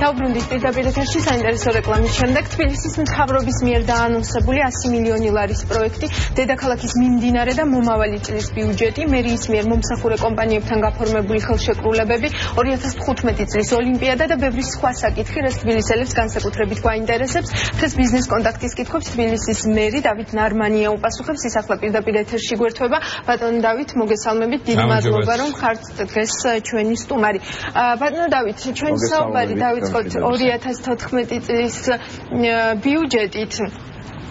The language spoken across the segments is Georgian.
დაუბრუნდით პირდაპირ ეთერში საინტერესო რეკლამის შემდეგ თბილისის მთავრობის მიერ დაანონსებული 100 მილიონი ლარის პროექტი, დედაქალაქის მიმდინარე და მომავალი წლის ბიუჯეტი, მერიის მიერ მომსახურე კომპანიებთან გაფორმებული ხელშეკრულებები, 2015 წლის ოლიმპიადა და ბევრი სხვა საკითხი, რაც თბილისელებს განსაკუთრებით გვაინტერესებს. დღეს ბიზნეს კონტაქტის კითხვებს თბილისის მერი დავით ნარმანია უპასუხებს. ის ახლა პირდაპირ ეთერში გვერდება. ბატონო დავით, მოგესალმებით. დიდი მადლობა რომ ხართ დღეს ჩვენი სტუმარი. ბატონო დავით, ჩვენი საუბარი დავიწყოთ 2014 წლის ბიუჯეტით.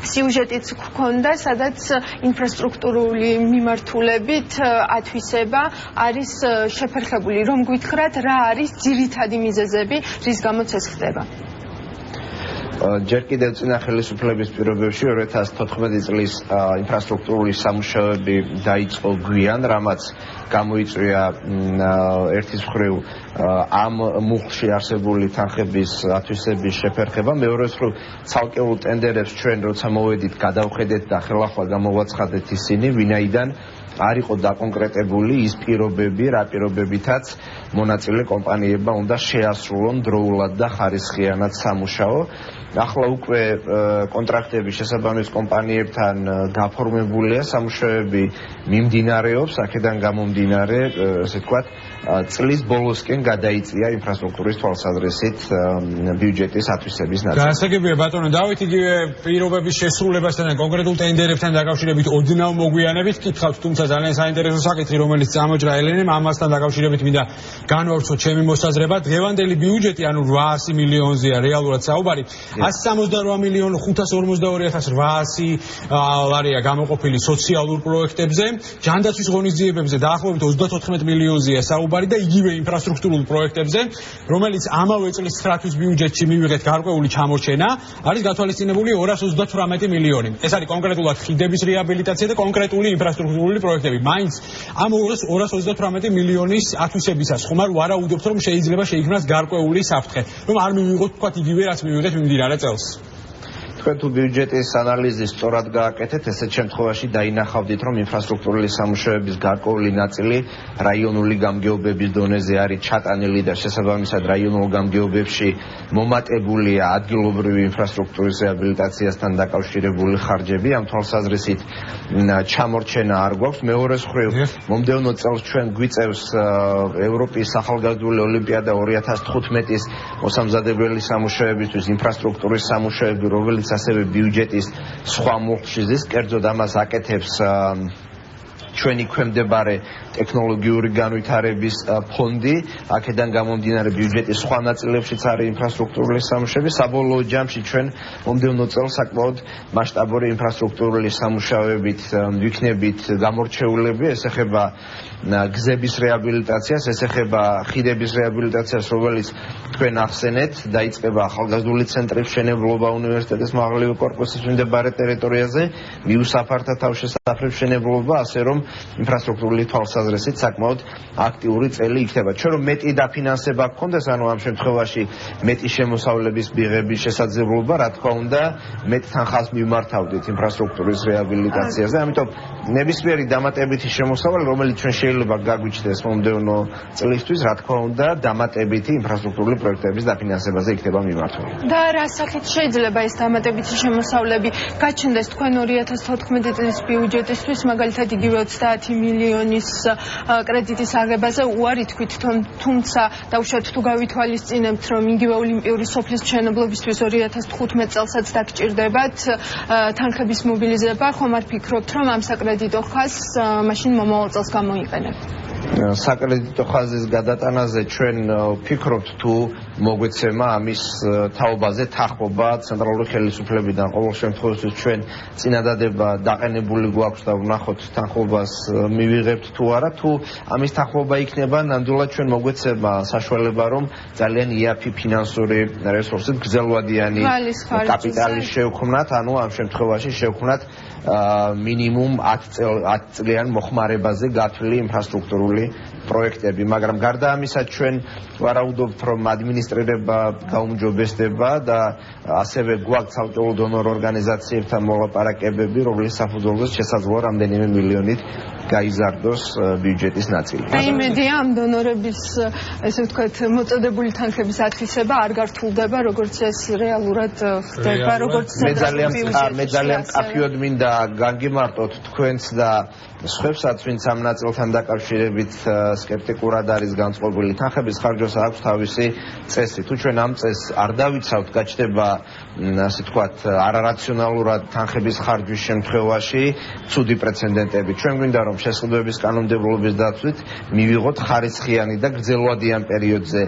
სიუჟეტიც გქონდა, სადაც ინფრასტრუქტურული მიმართულებით ათვისება არის შეფერხებული. რომ გითხრათ, რა არის ძირითადი მიზეზები, რის გამოც ეს ხდება? ჯერ კიდევ წინა ხელისუფლების პირობებში 2014 წლის ინფრასტრუქტურული სამუშაოები დაიწყო გვიან, რამაც გამოიწვია ერთის მხრივ ამ მუხლში არსებული თანხების ათვისების შეფერხება, მეორეს მხრივ ცალკეულ ტენდერებს ჩვენ როცა მოვედით, გადავხედეთ და ხელახლა გამოვაცხადეთ ისინი, ვინაიდან არ იყო დაკონკრეტებული ის პირობები, რა პირობებითაც მონაწილე კომპანიებმა უნდა შეასრულონ დროულად და ხარისხიანად სამუშაო. ახლა უკვე კონტრაქტები შესაბამის კომპანიებთან გაფორმებულია, სამუშაოები მიმდინარეობს, აქედან გამომდინარე, ასე ვთქვათ, წლის ბოლოსკენ გადაიწია ინფრასტრუქტურის თვალსაზრისით ბიუჯეტის ათვისების ნაწილი. გასაგებია ბატონო დავით, იგივე პირობების შესრულებასთან და კონკრეტულ ტენდერებთან დაკავშირებით ოდნავ მოგვიანებით კითხავთ, თუმცა ძალიან საინტერესო საკითხი, რომელიც წამოჭრა ელენემ, ამასთან დაკავშირებით მინდა განვავრცო ჩემი მოსაზრება. დღევანდელი ბიუჯეტი, ანუ 800 მილიონზეა რეალურად საუბარი. 168,542,800 ლარია გამოყოფილი სოციალურ პროექტებზე, ჯანდაცვის ღონისძიებებზე დაახლოებით 34 მილიონზეა საუბარი და იგივე ინფრასტრუქტურულ პროექტებზე, რომელიც ამავე წლის 9 თვის ბიუჯეტში მივიღეთ გარკვეული ჩამორჩენა, არის გათვალისწინებული 238 მილიონი. ეს არის კონკრეტულად ხიდების რეაბილიტაცია და კონკრეტული ინფრასტრუქტურული პროექტები. მაინც ამ 238 მილიონის ათვისებისას ხომ არ ვარაუდობთ, რომ შეიძლება შეიქმნას გარკვეული საფრთხე, რომ არ მივიღოთ თქვათ იგივე რაც მივიღეთ მიმდინარე წელს. თქვენ თუ ბიუჯეტის ანალიზი სწორად გააკეთეთ, ესეთ შემთხვევაში დაინახავდით, რომ ინფრასტრუქტურული სამუშაოების გარკვეული ნაწილი რაიონული გამგეობების დონეზე არის ჩატანილი და შესაბამისად რაიონულ გამგეობებში მომატებულია ადგილობრივი ინფრასტრუქტურის რეაბილიტაციასთან დაკავშირებული ხარჯები. ამ თვალსაზრისით ჩამორჩენა არ გვაქვს. მეორეს მხრივ, მომდევნო წელს ჩვენ გვიწევს ევროპის ახალგაზრდული ოლიმპიადა 2015-ის მოსამზადებელი სამუშაოებისთვის ინფრასტრუქტურის სამუშაოები, რომელიც ასევე ბიუჯეტის სხვა მუხლში ზის, კერძოდ ამას აკეთებს ჩვენი ქვემდებარე ტექნოლოგიური განვითარების ფონდი, აქედან გამომდინარე ბიუჯეტის სხვა ნაწილებშიც არის ინფრასტრუქტურული სამუშაოები. საბოლოო ჯამში ჩვენ მომდევნო წელს საკმაოდ მასშტაბური ინფრასტრუქტურული სამუშაოებით ვიქნებით გამორჩეულები, ეს ეხება გზების რეაბილიტაციას, ეს ეხება ხიდების რეაბილიტაციას, რომელიც თქვენ ახსენეთ, დაიწყება ახალგაზრდული ცენტრის მშენებლობა უნივერსიტეტის მაღალი კორპუსის მდებარე ტერიტორიაზე, მიუსაფართა თავშესაფრის მშენებლობა, ასე რომ ინფრასტრუქტურული თვალსაზრისით საკმაოდ აქტიური წელი იქნება. ჩვენ რომ მეტი დაფინანსება გქონდეს, ანუ ამ შემთხვევაში მეტი შემოსავლების მიღების შესაძლებლობა, რა თქმა უნდა, მეტ თანხას მიმართავდით ინფრასტრუქტურის რეაბილიტაციაზე, ამიტომ ნებისმიერი დამატებითი შემოსავალი, რომელიც ჩვენ შეიძლება გაგვიჩნდეს მომდევნო წლისთვის, რა თქმა უნდა, დამატებითი ინფრასტრუქტურული პროექტების დაფინანსებაზე იქნება მიმართული. და რა სახით შეიძლება ეს დამატებითი შემოსავლები გაჩნდეს თქვენ 2014 წლის ბიუჯეტისთვის, მაგალითად იგივე 30 მილიონის კრედიტის აღებაზე უარი თქვით, თუმცა დაუშვათ თუ გავითვალისწინებთ, რომ იგივე ოლიმპიური სოფლის მშენებლობისთვის 2015 წელსაც დაგჭირდებათ თანხების მობილიზება, ხომ არ ფიქრობთ, რომ ამ საკრედიტო ხაზს მაშინ მომავალ წელს გამოიყენებთ? საკრედიტო ხაზის გადატანაზე ჩვენ ვფიქრობთ, თუ მოგვეცემა ამის თაობაზე თანხმობა ცენტრალური ხელისუფლებიდან. ყოველ შემთხვევაში ჩვენ წინადადება დაყენებული გვაქვს და ვნახოთ თანხმობას მივიღებთ თუ არა. თუ ამის თანხმობა იქნება, ნამდვილად ჩვენ მოგვეცემა საშუალება, რომ ძალიან იაფი ფინანსური რესურსით გრძელვადიანი კაპიტალის შევქმნათ, ანუ ამ შემთხვევაში შევქმნათ მინიმუმ 10 წლიან მოხმარებაზე გათვლილი ინფრასტრუქტურული პროექტები, მაგრამ გარდა ამისა ჩვენ ვარაუდობთ, რომ ადმინისტრირება გაუმჯობესდება და ასევე გვაქვს ცალკეულ დონორ ორგანიზაციებთან მოლაპარაკებები, რომლის საფუძველზეც შესაძლოა რამდენიმე მილიონით გაიზარდოს ბიუჯეტის ნაწილი. იმედია ამ დონორების ესე ვთქვათ მოწოდებული თანხების ათვისება არ გართულდება, როგორც ეს რეალურად ხდება, როგორც მე ძალიან კაფიოდ მინდა განგიმარტოთ თქვენს და სხვებსაც, ვინც ამ ნაწილთან დაკავშირებით სკეპტიკურად არის განწყობილი. თანხების ხარჯვას აქვს თავისი წესი. თუ ჩვენ ამ წესს არ დავიცავთ, გაჩნდება ასე ვთქვათ არარაციონალურად თანხების ხარჯვის შემთხვევაში ცუდი პრეცედენტები. ჩვენ გვინდა რომ შესაძლებლობის კანონმდებლობის დაცვით მივიღოთ ხარისხიანი და გრძელვადიან პერიოდზე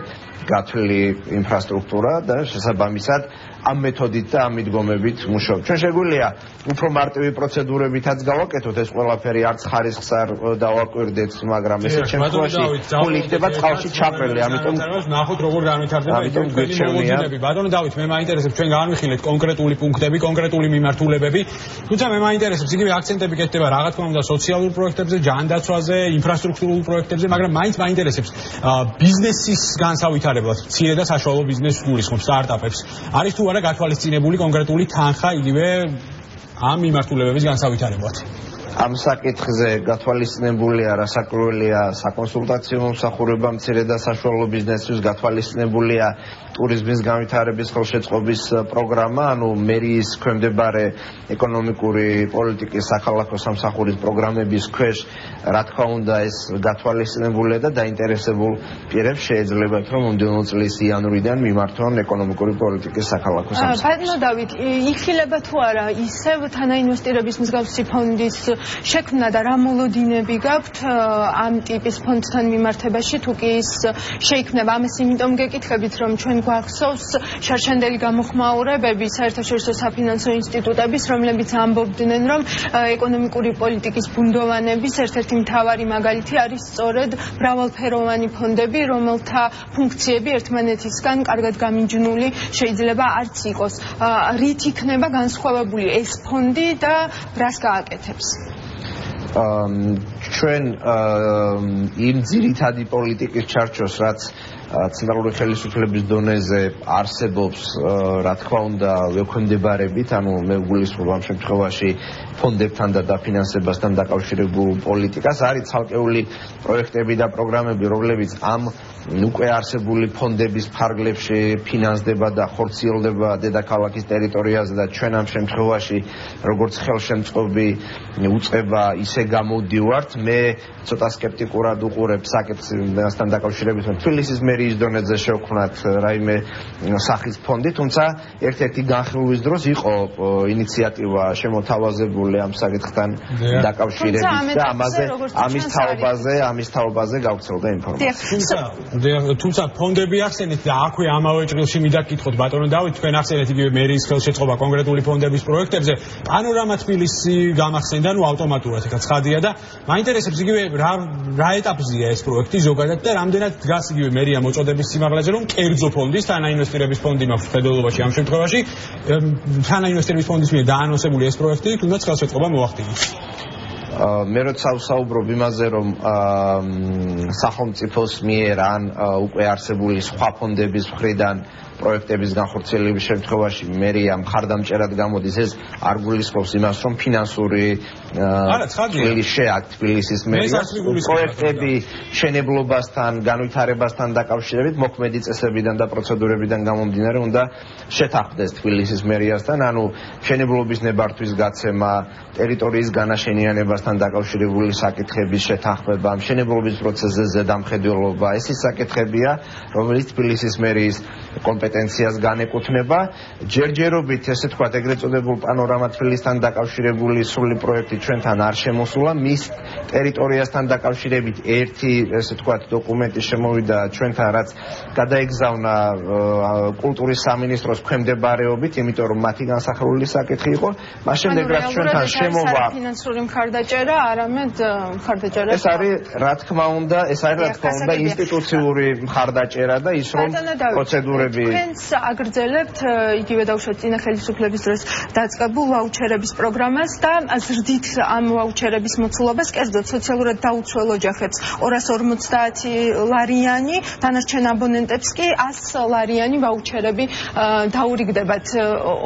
გათვლილი ინფრასტრუქტურა და შესაბამისად ამ მეთოდით და ამ მიდგომებით მუშაობთ. ჩვენ შეგვიძლია უფრო მარტივი პროცედურებითაც გავაკეთოთ ეს ყველაფერი, არც ხარისხს არ დავაკვირდეთ, მაგრამ ესეთ შემთხვევაში ფული იქნება წყალში ჩაყრილი, ამიტომ ნახოთ როგორ განვითარდება ტექნოლოგიები. ბატონო დავით, მე მაინტერესებს ჩვენ განვიხილეთ კონკრეტული პუნქტები, კონკრეტული მიმართულებები. თუმცა მე მაინტერესებს იგივე აქცენტები კეთდება რა თქმა უნდა სოციალურ პროექტებზე, ჯანდაცვაზე, ინფრასტრუქტურულ პროექტებზე, მაგრამ მაინც მაინტერესებს ბიზნესის განსავითარებლად, მცირე და საშუალო ბიზნესს გულისხმობს სტარტაპებს. არის თუ არა გათვალისწინებული კონკრეტული თანხა იგივე ამ მიმართულებების განსავითარებლად? ამ საკითხზე გათვალისწინებულია რასაკვირველია საკონსულტაციო მომსახურება მცირე და საშუალო ბიზნესისთვის, გათვალისწინებულია ტურიზმის განვითარების ხელშეწყობის პროგრამა, ანუ მერიის ქვემდებარე ეკონომიკური პოლიტიკის საქალაქო სამსახურის პროგრამების ქვეშ, რა თქმა უნდა, ეს გათვალისწინებულია და დაინტერესებულ პირებს შეეძლებათ, რომ მომდევნო წლის იანვრიდან მიმართონ ეკონომიკური პოლიტიკის საქალაქო სამსახურს. ბატონო დავით, იხილება თუ არა ისევ თანაინვესტირების მსგავსი ფონდის შექმნა და რა მოლოდინები გაქვთ ამ ტიპის ფონდთან მიმართებაში, თუ კი ის შეიქმნება? ამას იმიტომ გეკითხებით, რომ ჩვენ გვახსოვს შარშანდელი გამოხმაურებები საერთაშორისო საფინანსო ინსტიტუტების, რომლებიც ამბობდნენ, რომ ეკონომიკური პოლიტიკის ბუნდოვანების ერთ-ერთი მთავარი მაგალითი არის სწორედ მრავალფეროვანი ფონდები, რომელთა ფუნქციები ერთმანეთისგან კარგად გამიჯნული შეიძლება არც იყოს. რით იქნება განსხვავებული ეს ფონდი და რას გააკეთებს? ჩვენ იმ ძირითადი პოლიტიკის ჩარჩოს, რაც ცენტრალური ხელისუფლების დონეზე არსებობს, რა თქმა უნდა, ვექვემდებარებით, ანუ მე ვგულისხმობ ამ შემთხვევაში ფონდებთან და დაფინანსებასთან დაკავშირებულ პოლიტიკას. არის ცალკეული პროექტები და პროგრამები, რომლებიც ამ უკვე არსებული ფონდების ფარგლებში ფინანსდება და ხორციელდება დედაქალაქის ტერიტორიაზე და ჩვენ ამ შემთხვევაში როგორც ხელშემწყობი უწყება ისე გამოდივართ. მე ცოტა სკეპტიკურად უყურებ საკითხთან დაკავშირებით, რომ თბილისის მერიის დონეზე შევქმნათ რაიმე სახის ფონდი, თუმცა ერთ-ერთი განხილვის დროს იყო ინიციატივა შემოთავაზებული ამ საკითხთან დაკავშირებით და ამის თაობაზე გავრცელდა ინფორმაცია. თუმცა ფონდები ახსენეთ და აქვე ამავე ჭრილში მინდა გკითხოთ ბატონო დავით, თქვენ ახსენეთ იგივე მერიის ხელშეწყობა კონკრეტული ფონდების პროექტებზე, პანორამა თბილისი გამახსენდა, ნუ ავტომატურად ეხლა ცხადია და მაინტერესებს იგივე რა ეტაპზეა ეს პროექტი ზოგადად და რამდენად დგას იგივე მერია მოწოდების სიმაღლეზე, რომ კერძო ფონდის თანაინვესტირების ფონდი მაქვს მხედველობაში ამ შემთხვევაში თანაინვესტირების ფონდის მიერ დაანონსებული ეს პროექტი თუნდაც ხელშეწყობა მოახდინოს. მე როცა ვსაუბრობ იმაზე, რომ სახელმწიფოს მიერ ან უკვე არსებული სხვა ფონდების მხრიდან პროექტების განხორციელების შემთხვევაში მერია მხარდამჭერად გამოდის, ეს არ გულისხმობს იმას, რომ ფინანსური თბილისის მერიას პროექტები მშენებლობასთან, განვითარებასთან დაკავშირებით მოქმედი წესებიდან და პროცედურებიდან გამომდინარე უნდა შეთანხმდეს თბილისის მერიასთან, ანუ მშენებლობის ნებართვის გაცემა, ტერიტორიის განაშენიანებასთან დაკავშირებული საკითხების შეთანხმება, მშენებლობის პროცესზე ზედამხედველობა, ეს ის საკითხებია, რომელიც თბილისის მერიის კომპეტენციას განეკუთვნება. ჯერჯერობით, ესე თქვა, ეგრეთ წოდებულ პანორამა თბილისთან დაკავშირებული სრული პროექტი ჩვენთან არ შემოსულა. მის ტერიტორიასთან დაკავშირებით ერთი, ესე თქვა, დოკუმენტი შემოვიდა ჩვენთან, რაც გადაეგზავნა კულტურის სამინისტროს ქვემდებარეობით, იმიტომ რომ მათი განსახილველი საკითხი იყო. მას შემდეგ რაც ჩვენთან შემოვა ფინანსური მხარდაჭერა, არამედ მხარდაჭერა. ეს არის რა თქმა უნდა, ინსტიტუციური მხარდაჭერა და ის რომ პროცედურები თქვენს აგრძელებთ იგივე დაუშვათ წინა ხელისუფლების დროს დაწყებულ ვაუჩერების პროგრამას და ზრდით ამ ვაუჩერების მოცულობას, კერძოდ სოციალურად დაუცველ ოჯახებს 250 ლარიანი, დანარჩენ აბონენტებს კი 100 ლარიანი ვაუჩერები დაურიგდებათ.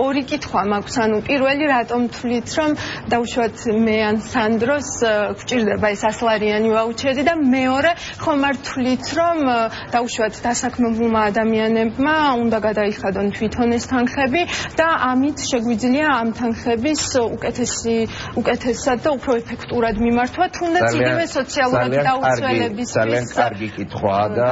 ორი კითხვა მაქვს, ანუ პირველი, რატომ თვლით, რომ დაუშვათ მე ან სანდრა დროს გვჭირდება ეს 100-ლარიანი ვაუჩერი და მეორე ხომ არ თვლით რომ დაუშვათ დასაქმებულმა ადამიანებმა უნდა გადაიხადონ თვითონ ეს თანხები და ამით შეგვიძლია ამ თანხების უკეთესად და უფრო ეფექტურად მიმართვა თუნდაც იგივე სოციალურად დაუცველების ძალიან კარგი კითხვაა და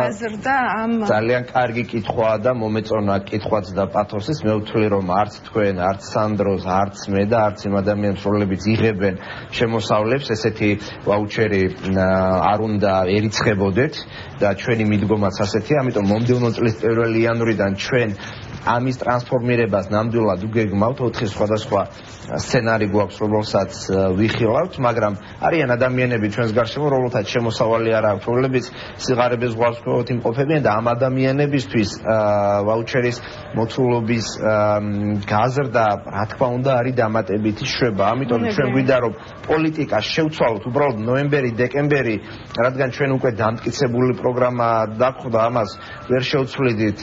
ძალიან კარგი კითხვაა და მომეწონა კითხვაც და პათოსის მე ვთვლი რომ არც თქვენ არც სანდროს არც მე და არც იმ ადამიანს რომლებიც იღებენ შემოსავლებს ესეთი ვაუჩერი არ უნდა ერიცხებოდეთ და ჩვენი მიდგომაც ასეთია ამიტომ მომდევნო წლის 1 იანვრიდან ჩვენ ამის ტრანსფორმირებას ნამდვილად უგეგმავთ 4 სხვადასხვა სცენარი გვაქვს რომელსაც ვიხილავთ მაგრამ არიან ადამიანები ჩვენს გარშემო რომელთაც შემოსავალი არ აქვს რომლებიც სიღარიბეს ზღვარსკვლავით იმყოფებიან და ამ ადამიანებისთვის ვაუჩერის მოცულობის გაზრდა რა თქმა უნდა არის დამატებითი შვება ამიტომ ჩვენ გვინდა რომ პოლიტიკას შევცვალოთ უბრალოდ ნოემბერი დეკემბერი რადგან ჩვენ უკვე დამტკიცებული პროგრამა დაგვხდა ამას ვერ შევცვლიდით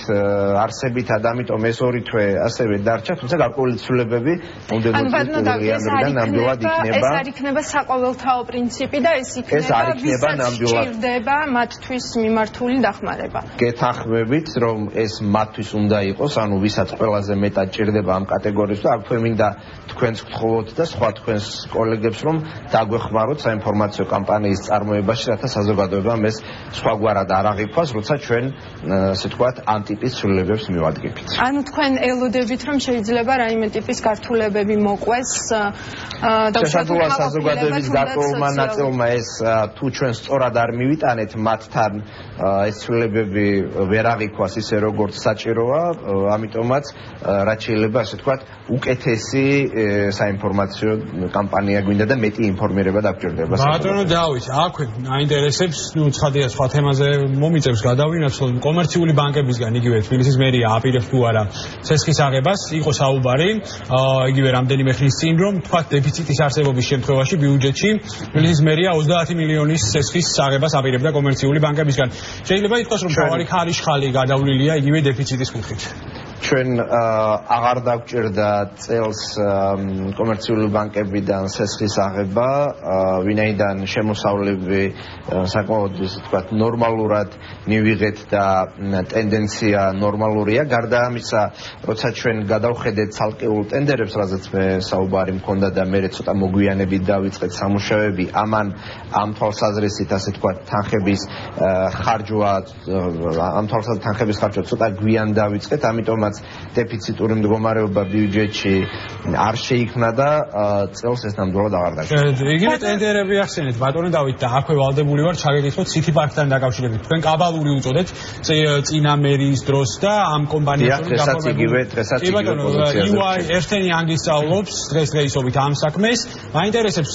არსებითად ამიტომ ეს 2 თვე ასევე დარჩა თუმცა გარკვეული ცვლილებები მომდევნო ეს არ იქნება საყოველთაო პრინციპი და ეს იქნება ჭირდება მათთვის მიმართული დახმარება. გეთანხმებით რომ ეს მათთვის უნდა იყოს, ანუ ვისაც ყველაზე მეტად ჭირდება ამ კატეგორიას და აქვე მინდა თქვენს გთხოვოთ და სხვა თქვენს კოლეგებს რომ დაგვეხმაროთ საინფორმაციო კამპანიის წარმოებაში, რათა საზოგადოებამ ეს სხვაგვარად არ აღიქვას, როცა ჩვენ ასე ვთქვათ ამ ტიპის ცვლილებებს მივადგებით. ანუ თქვენ ელოდებით რომ შეიძლება რაიმე ტიპის გართულებები მოყვეს შესაძლოა საზოგადოების გარკვეულმა ნაწილმა ეს თუ ჩვენ სწორად არ მივიტანეთ მათთან ეს ცვლილებები ვერ აღიქვას ისე როგორც საჭიროა ამიტომაც რაც შეიძლება ასე ვთქვათ უკეთესი საინფორმაციო კამპანია გვინდა და მეტი ინფორმირება დაგვჭირდება ბატონო დავით აქვე აინტერესებს ნუ ცხადია სხვა თემაზე მომიწევს გადავინაცვლო კომერციული ბანკებისგან იგივე თბილისის მერია აპირებს თუ არა ცესხის აღებას იყო საუბარი იგივე რამდენიმე ხნის წინ რომ თქვათ დეფიციტის არსებობის შემთხვევაში ბიუჯეტში თბილისის მერია 30 მილიონის ცესხის აღებას აპირებდა კომერციული ბანკებისგან შეიძლება ითქვას რომ თავარი ხარიშხალი გადავლილია იგივე დეფიციტის კუთხით ჩვენ აღარ დაგვჭირდა წელს კომერციული ბანკებიდან ცესხის აღება ვინაიდან შემოსავლები საკმაოდ ისე ვთქვათ ნორმალურად მივიღეთ და ტენდენცია ნორმალურია გარდა ამისა როცა ჩვენ გადავხედეთ ცალკეულ ტენდერებს რაზეც მე საუბარი მქონდა და მე ცოტა მოგვიანებით დავიწყეთ სამუშაოები ამ თვალსაზრისით ასე ვთქვათ თანხების ხარჯვა ამ თვალსაზრისით თანხების ხარჯვა ცოტა გვიან დავიწყეთ ამიტომაც დეფიციტური მდგომარეობა ბიუჯეტში არ შეიქმნა და წელს ეს ნამდვილად აღარ დაიწყო. იგივე ტენდერები ახსენეთ ბატონო დავით და აქვე ვალდებული ვარ ჩაგეკითხოთ City Park-თან დაკავშირებით. თქვენ კაბალური უწოდეთ წინა მერის დროს და ამ კომპანიასთან დღესაც იგივე პოზიციაზე. UI ერთენი ანგისწავლობს დღესდღეობით ამ საქმეს. მაინტერესებს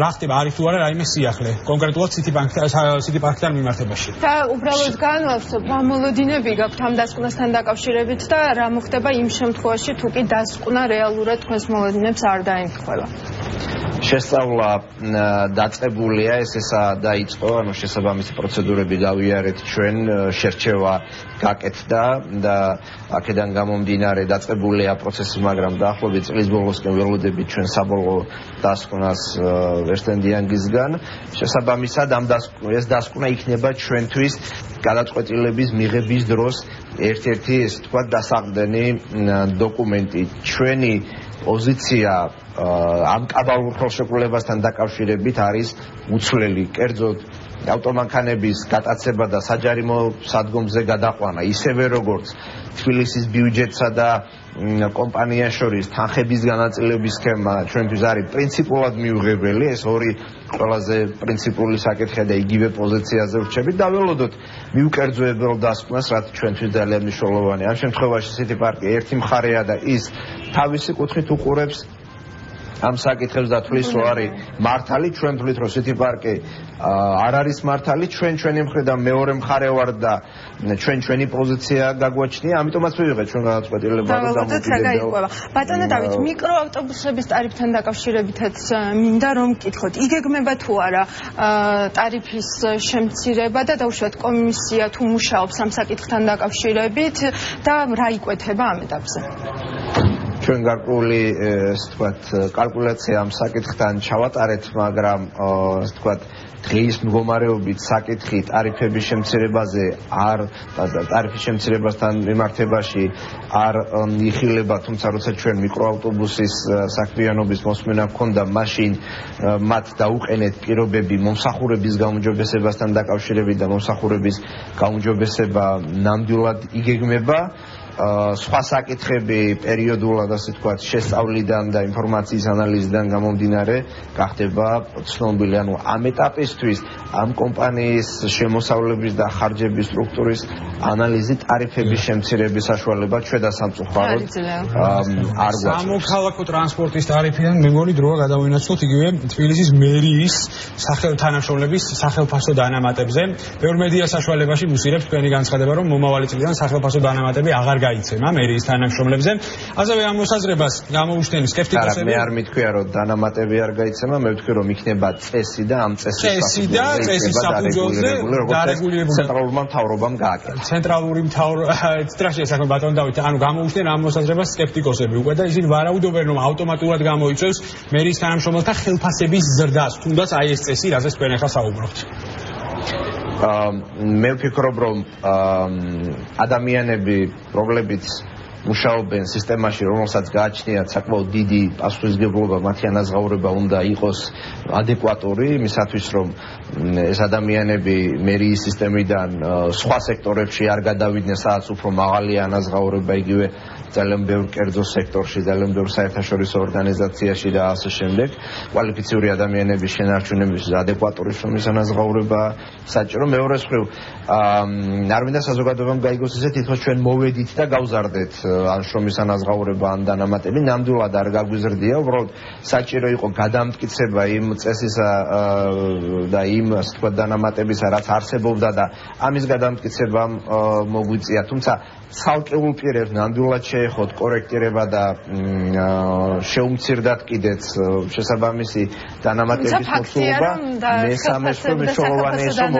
რა ხდება არის თუ არა რაიმე სიახლე კონკრეტულად City Park-თან მიმართებაში. და უბრალოდ განვავსებ გამოლოდინები გაქვთ ამ დასკვნასთან დაკავშირებით და რა მოხდება იმ შემთხვევაში თუ კი დასკვნა რეალურად თქვენს მოლოდინებს არ დაემთხვევა. შესწავლა დაწყებულია ესა დაიწყო ანუ შესაბამისი პროცედურები გავიარეთ ჩვენ შერჩევა გაკეთდა და აქედან გამომდინარე დაწყებულია პროცესი მაგრამ დაახლოებით წლის ბოლოსკენ ველოდებით ჩვენ საბოლოო დასკვნას ვერტენდიანგისგან შესაბამისად ეს დასკვნა იქნება ჩვენთვის გადაწყვეტილების მიღების დროს ერთ-ერთი ეს თქვა დასაყრდენი დოკუმენტი ჩვენი პოზიცია ამ კაბალურ ხელშეკრულებასთან დაკავშირებით არის უცვლელი კერძოდ ავტომანქანების გატაცება და საჯარიმო სადგომზე გადაყვანა ისევე როგორც თბილისის ბიუჯეტსა და კომპანიას შორის თანხების განაწილების სქემა ჩვენთვის არის პრინციპულად მიუღებელი ეს ორი ყველაზე პრინციპული საკითხია და იგივე პოზიციაზე ვრჩებით და ველოდოთ მიუკერძოებელ დასკვნას რაც ჩვენთვის ძალიან მნიშვნელოვანია ამ შემთხვევაში City Park-ი ერთი მხარეა და ის თავისი კუთხით უყურებს ამ საკითხებს და თვლის რომ არის მართალი ჩვენ თვლით რომ City Park-ი არ არის მართალი ჩვენი მხრიდან მეორე მხარე ვარ და ჩვენი პოზიცია გაგვაჩნია ამიტომაც მივიღეთ ჩვენ გადაწყვეტილება რომ დამოუკიდებელ ბატონო დავით მიკროავტობუსების ტარიფთან დაკავშირებითაც მინდა რომ გკითხოთ იგეგმება თუ არა ტარიფის შემცირება და დაუშვათ კომისია თუ მუშაობს ამ საკითხთან დაკავშირებით და რა იკვეთება ამ ეტაპზე ჩვენ გარკვეული ესე ვთქვათ კალკულაცია ამ საკითხთან ჩავატარეთ, მაგრამ ესე ვთქვათ დღის მდგომარეობით საკითხი ტარიფების შემცირებაზე ტარიფის შემცირებასთან მიმართებაში არ იხილება, თუმცა როცა ჩვენ მიკროავტობუსის საქმიანობის მოსმენა გქონდა, მაშინ მათ დაუყენეთ პირობები მომსახურების გაუმჯობესებასთან დაკავშირებით და მომსახურების გაუმჯობესება ნამდვილად იგეგმება. სხვა საკითხები პერიოდულად ასე ვთქვათ შესწავლიდან და ინფორმაციის ანალიზიდან გამომდინარე გახდება ცნობილი. ანუ ამ ეტაპისთვის ამ კომპანიის შემოსავლების და ხარჯების სტრუქტურის ანალიზი ტარიფების შემცირების საშუალება ჩვენ და სამწუხაროდ არ გვაქვს. სამოქალაქო ტრანსპორტის ტარიფიდან მე მგონი დროა გადავინაცვლოთ იგივე თბილისის მერიის თანამშრომლების სახელფასო დანამატებზე. ბევრ მედია საშუალებაში მუსირებს თქვენი განცხადება, რომ მომავალი წლიდან სახელფასო დანამატები აღარ გაიცემა მერიის თანამშრომლებზე. ასევე ამ მოსაზრებას გამოუჩნდნენ სკეპტიკოსები. მე არ მითქვია, რომ დანამატები არ გაიცემა, მე ვთქვი, რომ იქნება წესი და ამ წესის საფუძველზე დარეგულირებული ცენტრალურმა მთავრობამ გააკეთა. ცენტრალური მთავრობა საქმე ბატონ დავით, ანუ გამოუჩნდნენ ამ მოსაზრებას სკეპტიკოსები უკვე და ისინი ვარაუდობენ, რომ ავტომატურად გამოიწვევს მერიის თანამშრომელთა ხელფასების ზრდას, თუნდაც აი ეს წესი, რაზეც თქვენ ახლა საუბრობთ. მე ვფიქრობ, რომ ადამიანები პრობლემებით მუშაობენ სისტემაში, რომელსაც გააჩნიათ საკმაოდ დიდი პასუხისმგებლობა, მათი ანაზღაურება უნდა იყოს ადეკვატური იმისათვის, რომ ეს ადამიანები მერიის სისტემიდან სხვა სექტორებში არ გადავიდნენ, სადაც უფრო მაღალია ანაზღაურება, იგივე ძალიან ბევრ კერძო სექტორში, ძალიან ბევრ საერთაშორისო ორგანიზაციაში და ასე შემდეგ. კვალიფიციური ადამიანების შენარჩუნების ადეკვატური შრომის ანაზღაურება საჭირო. მეორე მხრივ, არ მინდა საზოგადოებამ გაიგოს ისე, თითქოს ჩვენ მოვედით და გავზარდეთ ან შრომის ანაზღაურება, ან დანამატები, ნამდვილად არ გაგვიზრდია, უბრალოდ საჭირო იყო გადამტკიცება იმ წესისა და იმ ასე ვთქვათ დანამატებისა, რაც არსებობდა და ამის გადამტკიცებამ მოგვიწია. თუმცა ცალკეულ პირებს ნამდვილად შეეხოთ კორექტირება და შეუმცირდათ კიდეც შესაბამისი დანამატების მოსულობა. მესამე მნიშვნელოვანი ის, რომ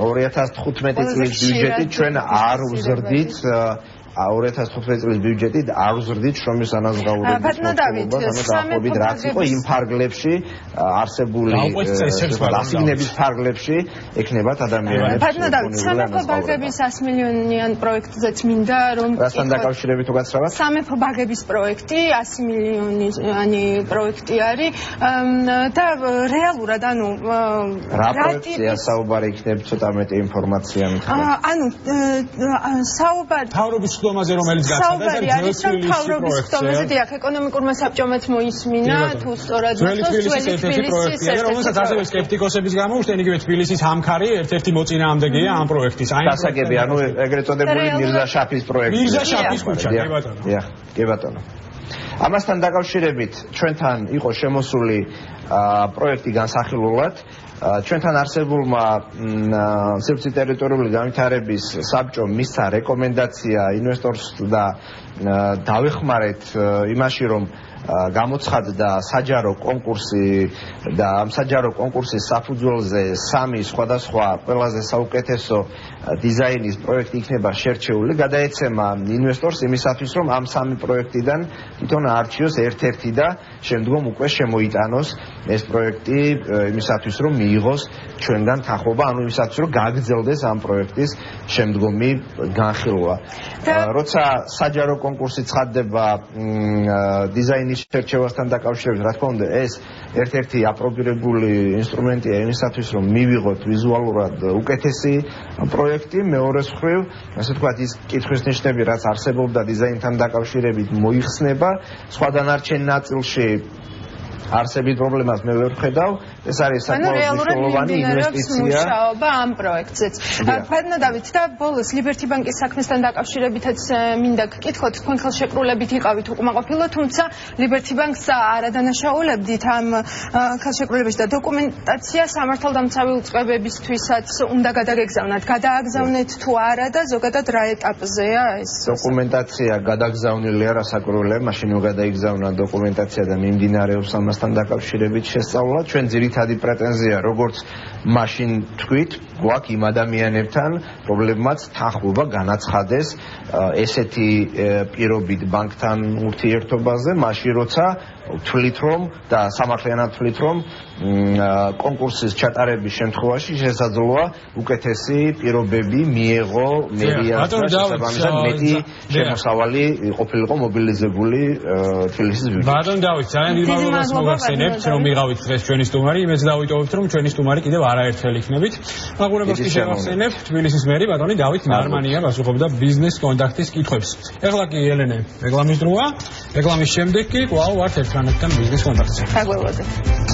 2015 წლის ბიუჯეტი ჩვენ არ ვზრდით 2015 წლის ბიუჯეტი არ ვზრდით შრომის ანაზღაურების მოსულობას, ანუ დაახლოებით რაც იყო იმ ფარგლებში არსებული ასიგნების ფარგლებში ექნებათ ადამიანებს. ბატონო დავით, სამეფო ბაგების 100 მილიონიან პროექტზეც მინდა რომ რასთან დაკავშირებით უკაცრავად? სამეფო ბაგების პროექტი 100 მილიონიანი პროექტი არის და რეალურად ანუ რა პროექტია საუბარი იქნება ცოტა მეტი ინფორმაცია მითხრა. ანუ საუბარი თავრობის ხდომაზე რომელიც გაცადა ეს თავრობის ხდომაზე დიახ ეკონომიკურმა საბჭომაც მოისმინა თუ სწორად ძველი თბილისის პროექტია რომელსაც ასევე სკეპტიკოსების გამოუჩნდნენ იგივე თბილისის ამქარი ერთ-ერთი მოწინააღმდეგეა ამ პროექტის. გასაგები ანუ ეგრეთ წოდებული მირზა შაფის პროექტი. მირზა შაფის ქუჩა, კი ბატონო. დიახ, კი ბატონო. ამასთან დაკავშირებით ჩვენთან იყო შემოსული პროექტი განსახილულად. ჩვენთან არსებულმა სივრცე ტერიტორიული განვითარების საბჭომ მისცა რეკომენდაცია ინვესტორს და დავეხმარეთ იმაში, რომ გამოცხადდა საჯარო კონკურსი და ამ საჯარო კონკურსის საფუძველზე 3 სხვადასხვა ყველაზე საუკეთესო დიზაინის პროექტი იქნება შერჩეული. გადაეცემა ინვესტორს იმისათვის, რომ ამ 3 პროექტიდან თვითონ აარჩიოს ერთ-ერთი და შემდგომ უკვე შემოიტანოს ეს პროექტი იმისათვის, რომ მიიღოს ჩვენგან თანხმობა, ანუ იმისათვის, რომ გაგრძელდეს ამ პროექტის შემდგომი განხილვა. როცა საჯარო კონკურსი ცხადდება დიზაინის შერჩევასთან დაკავშირებით, რა თქმა უნდა, ეს ერთ-ერთი აპრობირებული ინსტრუმენტია იმისათვის, რომ მივიღოთ ვიზუალურად უკეთესი პროექტი. მეორე მხრივ, ასე ვთქვათ, ის კითხვის ნიშნები, რაც არსებობდა დიზაინთან დაკავშირებით, მოიხსნება. სხვა დანარჩენ ნაწილში არსებით პრობლემას მე ვერ ვხედავ. ეს არის საკმაოდ მნიშვნელოვანი ინვესტიცია. მუშაობა ამ პროექტზეც. ბატონო დავით და ბოლოს ლიბერტი ბანკის საქმესთან დაკავშირებითაც მინდა გკითხოთ, თქვენ ხელშეკრულებით იყავით უკმაყოფილო, თუმცა ლიბერტი ბანკს არ ადანაშაულებდით ამ ხელშეკრულებაში და დოკუმენტაცია სამართალდამცავი უწყებებისთვისაც უნდა გადაგეგზავნათ. გადააგზავნეთ თუ არა და ზოგადად რა ეტაპზეა ეს? დოკუმენტაცია გადაგზავნილია, რასაკვირველია, მაშინ გადაიგზავნა დოკუმენტაცია და მიმდინარეობს ამ ამასთან დაკავშირებით შესწავლა. ჩვენ ძირითადი პრეტენზია, როგორც მაშინ თქვით, გვაქვს იმ ადამიანებთან, რომლებმაც თანხმობა განაცხადეს ესეთი პირობით ბანკთან ურთიერთობაზე, მაშინ როცა თვლით რომ და სამართლიანად თვლით რომ კონკურსის ჩატარების შემთხვევაში შესაძლოა უკეთესი პირობები მიეღო მერიას და შესაბამისად მეტი შემოსავალი ყოფილიყო მობილიზებული თბილისის ბიუჯეტში. ბატონ დავით, ძალიან დიდ მადლობას მოგახსენებთ, რომ მიღავით დღეს ჩვენი სტუმარი. იმედს დავიტოვებთ, რომ ჩვენი სტუმარი კიდევ არაერთხელ იქნებით. მაყურებელს კი შევახსენებთ, თბილისის მერი ბატონი დავით ნარმანია პასუხობდა ბიზნეს კონტაქტის კითხვებს. ეხლა კი ელენე, რეკლამის დროა. რეკლამის შემდეგ კი კვლავ ვართ ერთმანეთთან ბიზნეს კონტაქტზე. დაგველოდეთ.